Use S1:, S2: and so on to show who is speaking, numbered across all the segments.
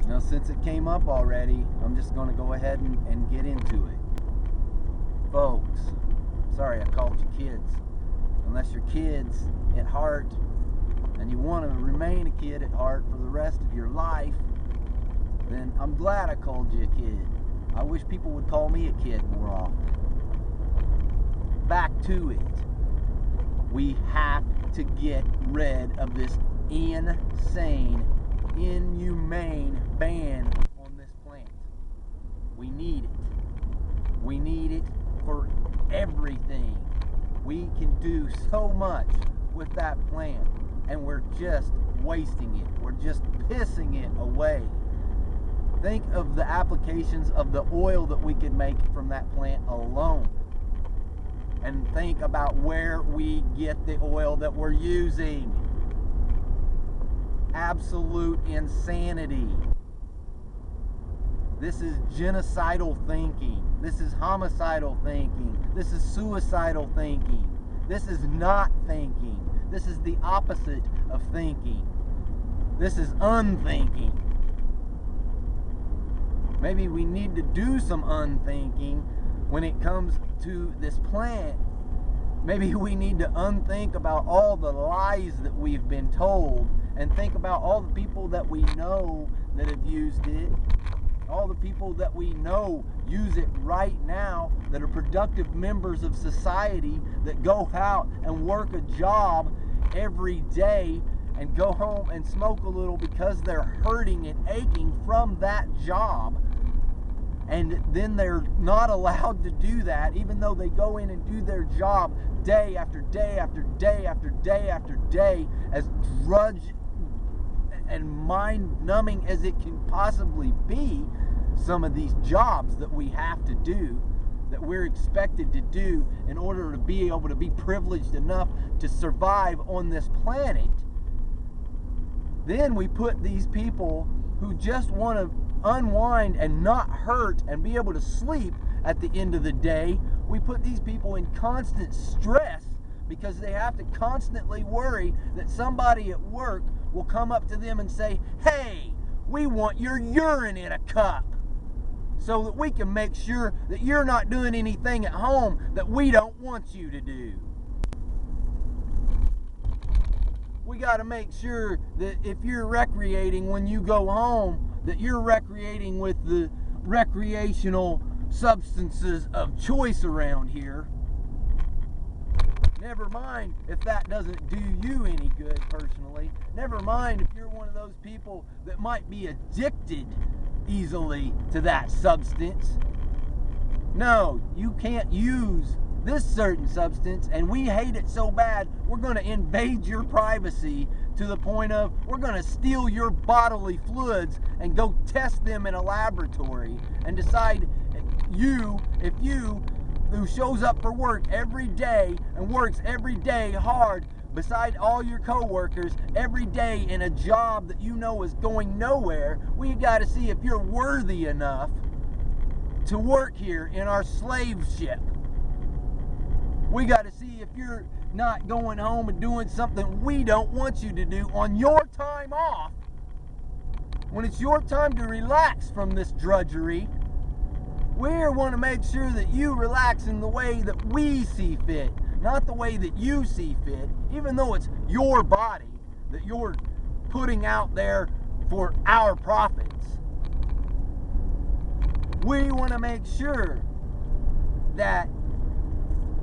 S1: Now, since it came up already, I'm just going to go ahead and get into it. Folks, sorry I called you kids. Unless you're kids at heart and you want to remain a kid at heart for the rest of your life, then I'm glad I called you a kid. I wish people would call me a kid more often. Back to it. We have to get rid of this insane, inhumane ban on this plant. We need it. We need it for everything. We can do so much with that plant, and we're just wasting it. We're just pissing it away. Think of the applications of the oil that we could make from that plant alone. And think about where we get the oil that we're using. Absolute insanity. This is genocidal thinking. This is homicidal thinking. This is suicidal thinking. This is not thinking. This is the opposite of thinking. This is unthinking. Maybe we need to do some unthinking when it comes to this plant. Maybe we need to unthink about all the lies that we've been told and think about all the people that we know that have used it, all the people that we know use it right now that are productive members of society that go out and work a job every day and go home and smoke a little because they're hurting and aching from that job. And then they're not allowed to do that, even though they go in and do their job day after day after day after day after day, as drudge and mind-numbing as it can possibly be. Some of these jobs that we have to do, that we're expected to do in order to be able to be privileged enough to survive on this planet. Then we put these people who just want to unwind and not hurt and be able to sleep at the end of the day. We put these people in constant stress because they have to constantly worry that somebody at work will come up to them and say, "Hey, we want your urine in a cup so that we can make sure that you're not doing anything at home that we don't want you to do." We got to make sure that if you're recreating when you go home, that you're recreating with the recreational substances of choice around here. Never mind if that doesn't do you any good personally. Never mind if you're one of those people that might be addicted easily to that substance. No, you can't use this certain substance, and we hate it so bad, we're going to invade your privacy to the point of we're going to steal your bodily fluids and go test them in a laboratory and decide if you who shows up for work every day and works every day hard beside all your co-workers every day in a job that you know is going nowhere, we got to see if you're worthy enough to work here in our slave ship. We got to see if you're not going home and doing something we don't want you to do on your time off. When it's your time to relax from this drudgery, we want to make sure that you relax in the way that we see fit, not the way that you see fit, even though it's your body that you're putting out there for our profits. We want to make sure that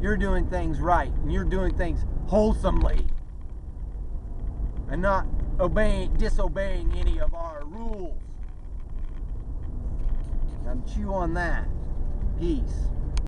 S1: you're doing things right and you're doing things wholesomely and not disobeying any of our rules. Now chew on that. Peace.